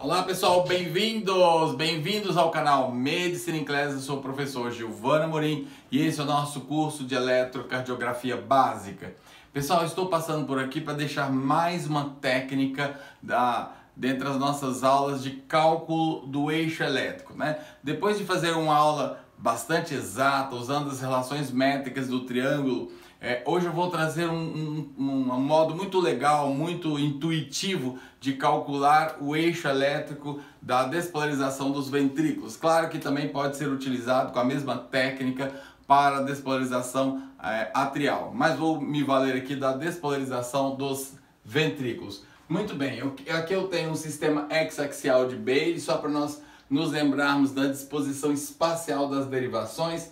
Olá pessoal, bem-vindos ao canal Medicina em Class. Eu sou o professor Gilvano Amorim e esse é o nosso curso de eletrocardiografia básica. Pessoal, estou passando por aqui para deixar mais uma técnica dentre as nossas aulas de cálculo do eixo elétrico, né? Depois de fazer uma aula bastante exata, usando as relações métricas do triângulo, hoje eu vou trazer um modo muito legal, muito intuitivo de calcular o eixo elétrico da despolarização dos ventrículos. Claro que também pode ser utilizado com a mesma técnica para a despolarização atrial, mas vou me valer aqui da despolarização dos ventrículos. Muito bem, aqui eu tenho um sistema hexaxial de Bailey, só para nós nos lembrarmos da disposição espacial das derivações.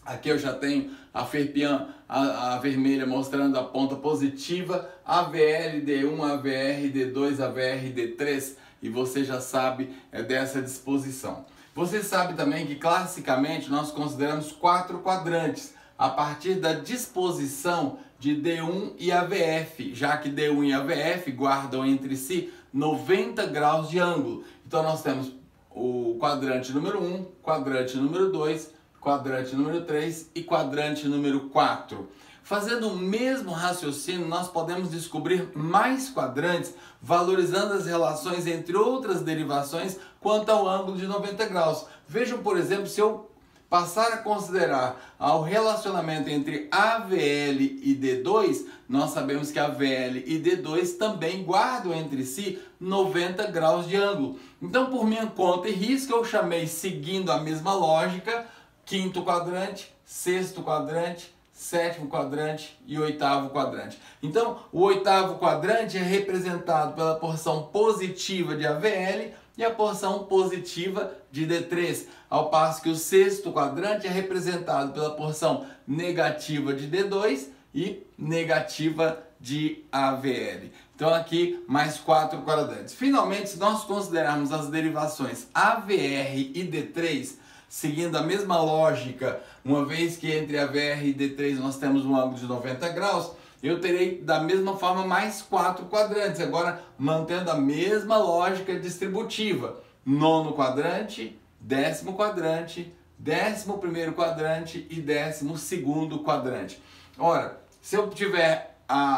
Aqui eu já tenho a Ferpian, a vermelha, mostrando a ponta positiva, AVL, D1, AVR, D2, AVR, D3, e você já sabe dessa disposição. Você sabe também que classicamente nós consideramos 4 quadrantes, a partir da disposição de D1 e AVF, já que D1 e AVF guardam entre si 90 graus de ângulo. Então nós temos o quadrante número 1, quadrante número 2, quadrante número 3 e quadrante número 4. Fazendo o mesmo raciocínio, nós podemos descobrir mais quadrantes, valorizando as relações entre outras derivações quanto ao ângulo de 90 graus. Vejam, por exemplo, se eu passar a considerar o relacionamento entre AVL e D2, nós sabemos que AVL e D2 também guardam entre si 90 graus de ângulo. Então, por minha conta e risco, eu chamei, seguindo a mesma lógica, quinto quadrante, sexto quadrante, sétimo quadrante e oitavo quadrante. Então, o oitavo quadrante é representado pela porção positiva de AVL e a porção positiva de D3, ao passo que o sexto quadrante é representado pela porção negativa de D2 e negativa de AVL. Então aqui mais 4 quadrantes. Finalmente, se nós considerarmos as derivações AVR e D3, seguindo a mesma lógica, uma vez que entre AVR e D3 nós temos um ângulo de 90 graus, eu terei da mesma forma mais 4 quadrantes, agora mantendo a mesma lógica distributiva. Nono quadrante, décimo quadrante, 11º quadrante e 12º quadrante. Ora, se eu tiver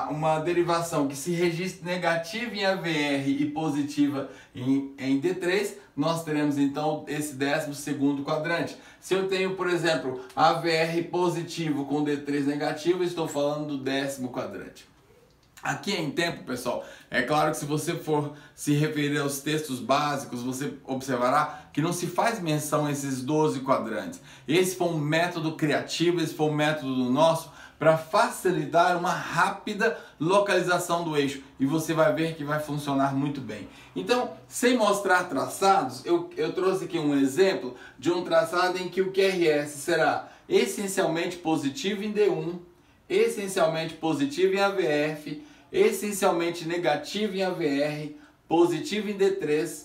uma derivação que se registre negativa em AVR e positiva em D3, nós teremos então esse 12º quadrante. Se eu tenho, por exemplo, AVR positivo com D3 negativo, estou falando do 10º quadrante. Aqui em tempo, pessoal, é claro que se você for se referir aos textos básicos, você observará que não se faz menção a esses 12 quadrantes. Esse foi um método criativo, esse foi um método nosso para facilitar uma rápida localização do eixo, e você vai ver que vai funcionar muito bem. Então, sem mostrar traçados, eu trouxe aqui um exemplo de um traçado em que o QRS será essencialmente positivo em D1, essencialmente positivo em AVF, essencialmente negativo em AVR, positivo em D3,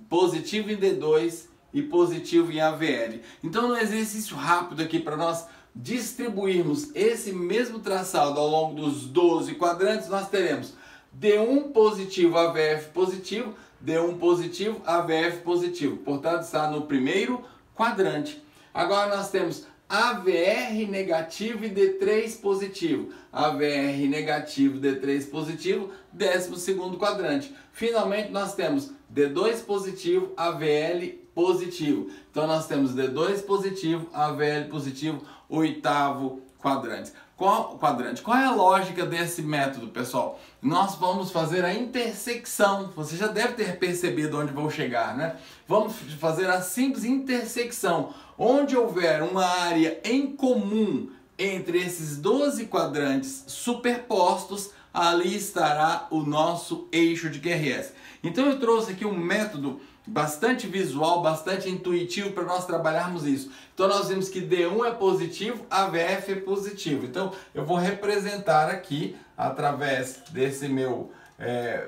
positivo em D2 e positivo em AVL. Então, no exercício rápido aqui para nós distribuirmos esse mesmo traçado ao longo dos 12 quadrantes, nós teremos D1 positivo, AVF positivo, D1 positivo, AVF positivo. Portanto, está no primeiro quadrante. Agora nós temos AVR negativo e D3 positivo. AVR negativo, D3 positivo, 12º quadrante. Finalmente nós temos D2 positivo, AVL positivo. Então nós temos D2 positivo, AVL positivo, 8º quadrante. Qual é a lógica desse método, pessoal? Nós vamos fazer a intersecção. Você já deve ter percebido onde vou chegar, né? Vamos fazer a simples intersecção. Onde houver uma área em comum entre esses 12 quadrantes superpostos, ali estará o nosso eixo de QRS. Então eu trouxe aqui um método bastante visual, bastante intuitivo para nós trabalharmos isso. Então nós vimos que D1 é positivo, AVF é positivo. Então eu vou representar aqui, através desse meu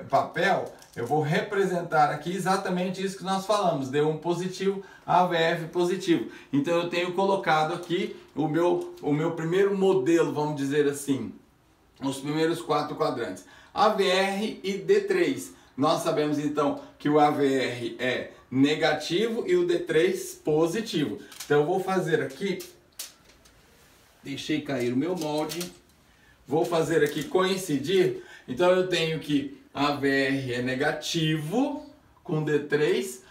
papel, eu vou representar aqui exatamente isso que nós falamos, D1 positivo, AVF positivo. Então eu tenho colocado aqui o meu primeiro modelo, vamos dizer assim, os primeiros 4 quadrantes, AVR e D3. Nós sabemos então que o AVR é negativo e o D3 positivo. Então eu vou fazer aqui, deixei cair o meu molde, vou fazer aqui coincidir. Então eu tenho que AVR é negativo com D3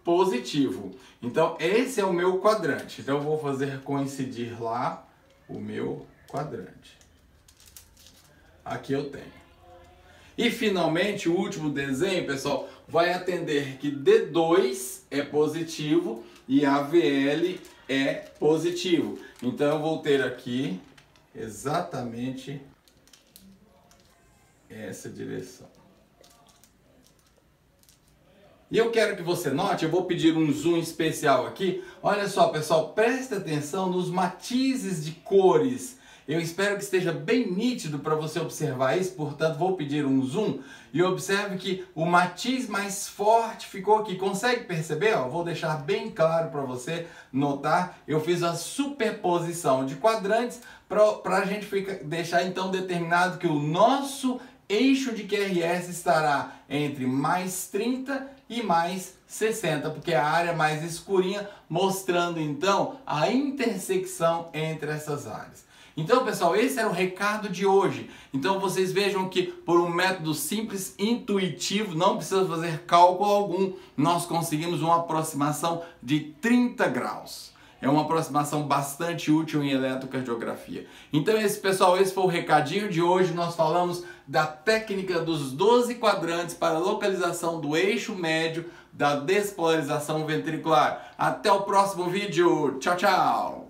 positivo. Então esse é o meu quadrante. Então eu vou fazer coincidir lá o meu quadrante. Aqui eu tenho. E finalmente o último desenho, pessoal, vai atender que D2 é positivo e AVL é positivo. Então eu vou ter aqui exatamente essa direção. E eu quero que você note, eu vou pedir um zoom especial aqui. Olha só, pessoal, presta atenção nos matizes de cores. Eu espero que esteja bem nítido para você observar isso, portanto vou pedir um zoom e observe que o matiz mais forte ficou aqui. Consegue perceber? Ó, vou deixar bem claro para você notar. Eu fiz a superposição de quadrantes para a gente deixar então determinado que o nosso eixo de QRS estará entre mais 30 e mais 60, porque é a área mais escurinha, mostrando então a intersecção entre essas áreas. Então, pessoal, esse era o recado de hoje. Então, vocês vejam que por um método simples, intuitivo, não precisa fazer cálculo algum, nós conseguimos uma aproximação de 30 graus. É uma aproximação bastante útil em eletrocardiografia. Então, pessoal, esse foi o recadinho de hoje. Nós falamos da técnica dos 12 quadrantes para a localização do eixo médio da despolarização ventricular. Até o próximo vídeo. Tchau, tchau!